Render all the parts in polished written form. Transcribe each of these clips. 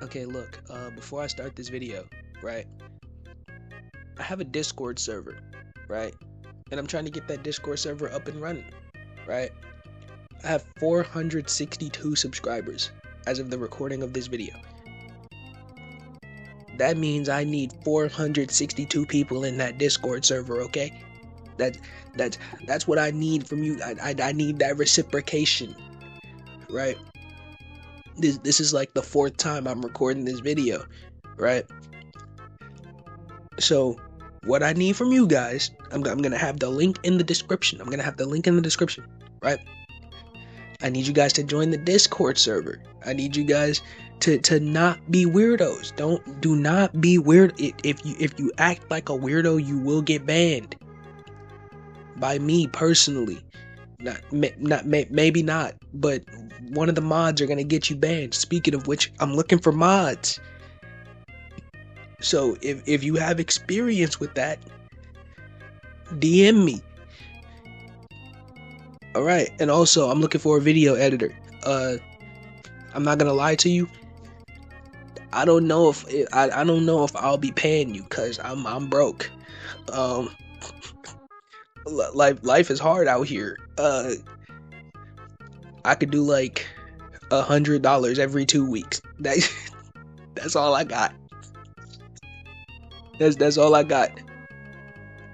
Okay, look, before I start this video, right, I have a Discord server, right, and I'm trying to get that Discord server up and running, right. I have 462 subscribers as of the recording of this video. That means I need 462 people in that Discord server, okay? That's what I need from you. I need that reciprocation, right? This is like the 4th time I'm recording this video, right? So what I need from you guys, I'm gonna have the link in the description. Right? I need you guys to join the Discord server. I need you guys to not be weirdos. Do not be weird. If you act like a weirdo, you will get banned by me personally. Maybe not, but one of the mods are gonna get you banned. Speaking of which, I'm looking for mods. So if you have experience with that, DM me. Alright, and also I'm looking for a video editor. I'm not gonna lie to you. I don't know if I'll be paying you, cause I'm broke. Life is hard out here. I could do like $100 every 2 weeks. That's all I got. That's all I got.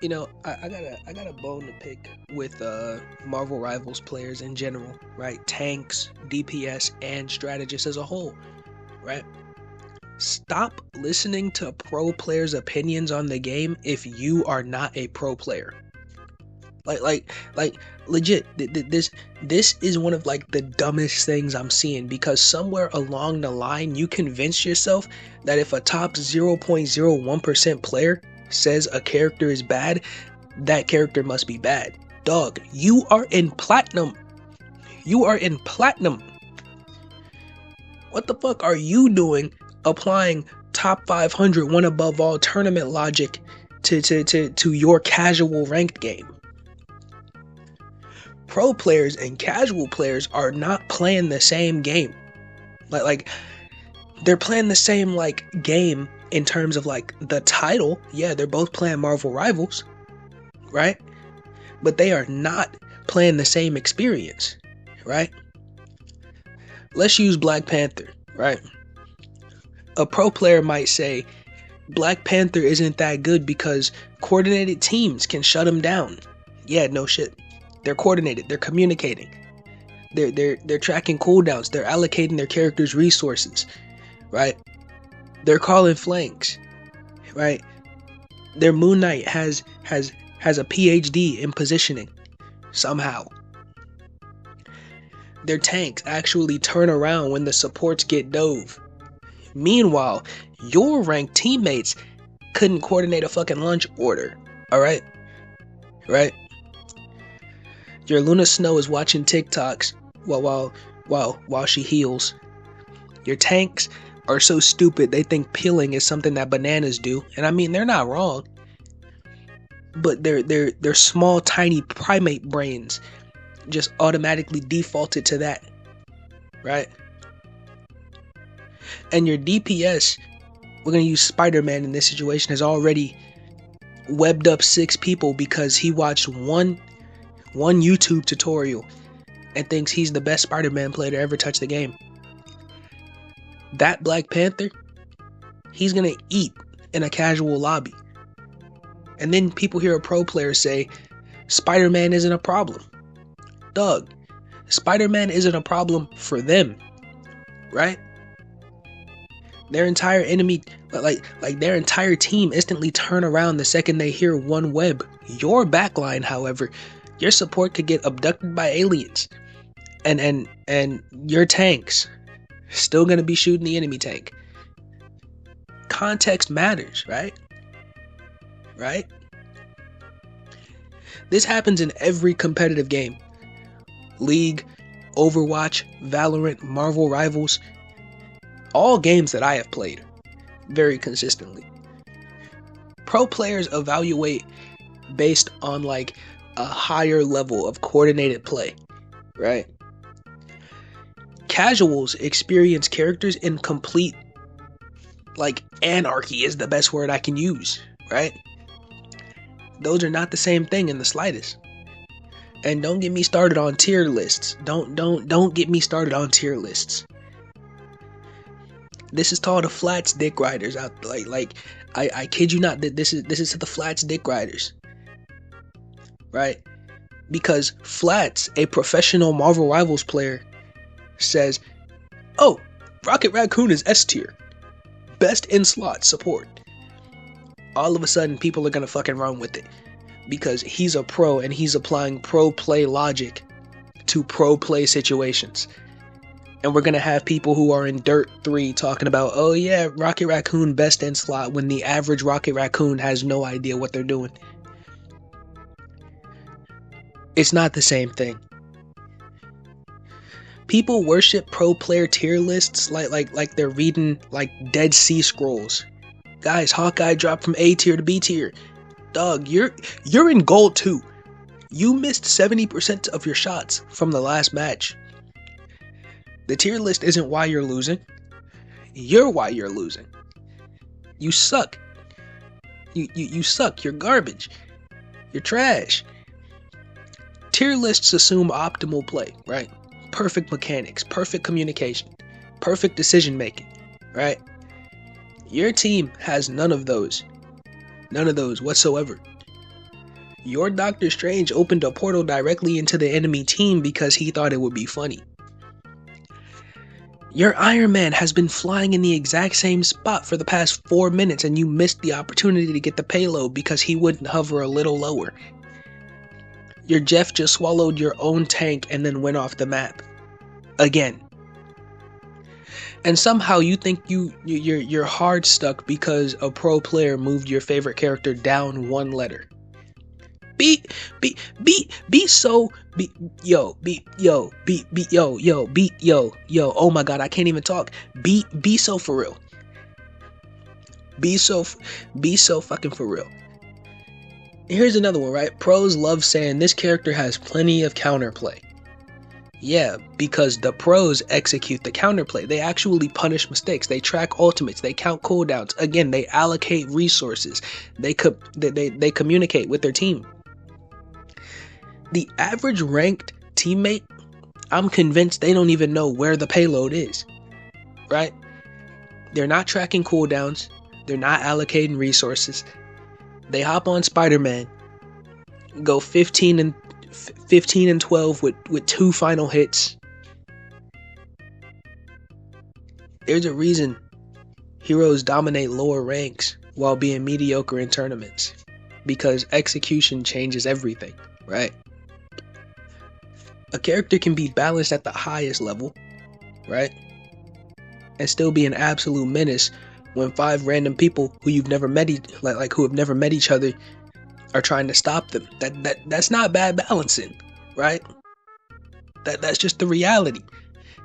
You know, I got a bone to pick with Marvel Rivals players in general, right? Tanks, DPS, and strategists as a whole, right? Stop listening to pro players' opinions on the game if you are not a pro player. Like legit, this is one of like the dumbest things I'm seeing, because somewhere along the line you convince yourself that if a top 0.01% player says a character is bad, that character must be bad. Dog, you are in platinum. What the fuck are you doing applying top 500 one above all tournament logic to your casual ranked game? Pro players and casual players are not playing the same game. Like they're playing the same like game in terms of like the title. Yeah, they're both playing Marvel Rivals, right? But they are not playing the same experience, right? Let's use Black Panther, right? A pro player might say Black Panther isn't that good because coordinated teams can shut him down. Yeah, no shit. They're coordinated, they're communicating. They're tracking cooldowns, they're allocating their characters' resources, right? They're calling flanks, right? Their Moon Knight has a PhD in positioning somehow. Their tanks actually turn around when the supports get dove. Meanwhile, your ranked teammates couldn't coordinate a fucking lunch order. Alright? Right? Your Luna Snow is watching TikToks while she heals. Your tanks are so stupid they think peeling is something that bananas do. And I mean, they're not wrong. But their small, tiny primate brains just automatically defaulted to that. Right? And your DPS, we're going to use Spider-Man in this situation, has already webbed up 6 people because he watched one YouTube tutorial and thinks he's the best Spider-Man player to ever touch the game. That Black Panther, he's gonna eat in a casual lobby. And then people hear a pro player say, Spider-Man isn't a problem. Dog, Spider-Man isn't a problem for them, right? Their entire enemy, like their entire team instantly turn around the second they hear one web. Your backline, however, your support could get abducted by aliens, and your tanks still gonna be shooting the enemy tank. Context matters, right? Right? This happens in every competitive game. League, Overwatch, Valorant, Marvel Rivals, all games that I have played very consistently. Pro players evaluate based on like a higher level of coordinated play, right? Casuals experience characters in complete Like, anarchy is the best word I can use, right? Those are not the same thing in the slightest. And don't get me started on tier lists. Don't get me started on tier lists. This is to all the flats dick riders out. I kid you not, that this is to the flats dick riders, right? Because Flats, a professional Marvel Rivals player, says, "Oh, Rocket Raccoon is S tier, best in slot support." All of a sudden, people are gonna fucking run with it because he's a pro and he's applying pro play logic to pro play situations. And we're gonna have people who are in Dirt 3 talking about, "Oh yeah, Rocket Raccoon best in slot," when the average Rocket Raccoon has no idea what they're doing. It's not the same thing. People worship pro player tier lists like they're reading like Dead Sea Scrolls. Guys, Hawkeye dropped from A tier to B tier. Dog, you're in gold too. You missed 70% of your shots from the last match. The tier list isn't why you're losing. You're why you're losing. You suck. You suck. You're garbage. You're trash. Tier lists assume optimal play, right? Perfect mechanics, perfect communication, perfect decision making, right? Your team has none of those. None of those whatsoever. Your Doctor Strange opened a portal directly into the enemy team because he thought it would be funny. Your Iron Man has been flying in the exact same spot for the past 4 minutes and you missed the opportunity to get the payload because he wouldn't hover a little lower. Your Jeff just swallowed your own tank and then went off the map. Again. And somehow you think you're hard stuck because a pro player moved your favorite character down one letter. Oh my god, I can't even talk. Be so for real. Be so fucking for real. Here's another one, right? Pros love saying this character has plenty of counterplay. Yeah, because the pros execute the counterplay. They actually punish mistakes. They track ultimates. They count cooldowns. Again, they allocate resources. They communicate with their team. The average ranked teammate, I'm convinced they don't even know where the payload is, right? They're not tracking cooldowns. They're not allocating resources. They hop on Spider-Man, go 15 and 12 with 2 final hits. There's a reason heroes dominate lower ranks while being mediocre in tournaments, because execution changes everything, right? A character can be balanced at the highest level, right? And still be an absolute menace when 5 random people who you've never met, who have never met each other, are trying to stop them. That's not bad balancing, right? That's just the reality.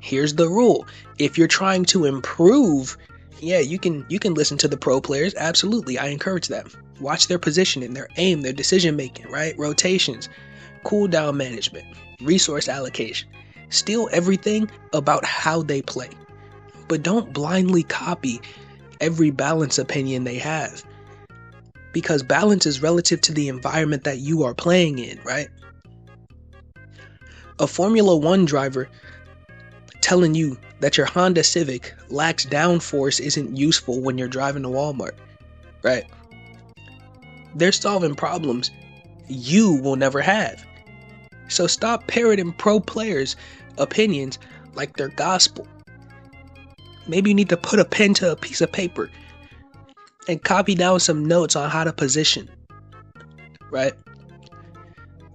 Here's the rule: if you're trying to improve, yeah, you can listen to the pro players. Absolutely, I encourage that. Watch their positioning, their aim, their decision making, right? Rotations, cooldown management, resource allocation. Steal everything about how they play, but don't blindly copy every balance opinion they have, because balance is relative to the environment that you are playing in, right? A Formula 1 driver telling you that your Honda Civic lacks downforce isn't useful when you're driving to Walmart, right? They're solving problems you will never have. So stop parroting pro players' opinions like they're gospel. Maybe you need to put a pen to a piece of paper and copy down some notes on how to position, right?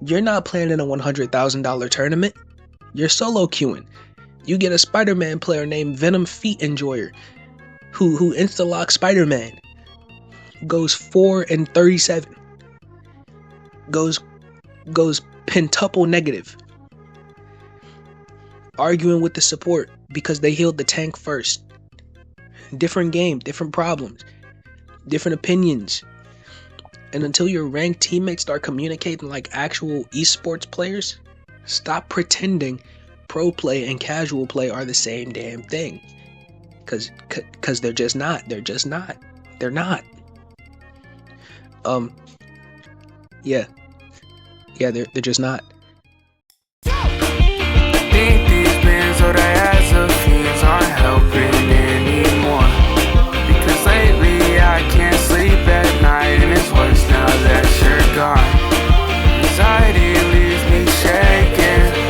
You're not playing in a $100,000 tournament. You're solo queuing. You get a Spider-Man player named Venom Feet Enjoyer who insta-locks Spider-Man. Goes 4 and 37. Goes pentuple negative. Arguing with the support because they healed the tank first. Different game, different problems, different opinions. And until your ranked teammates start communicating like actual esports players, stop pretending pro play and casual play are the same damn thing. Cause they're just not. They're just not. They're not. Um. Yeah. Yeah. They're just not. Think these benzodiazepines aren't helping anymore, because lately I can't sleep at night, and it's worse now that you're gone. Anxiety leaves me shaking.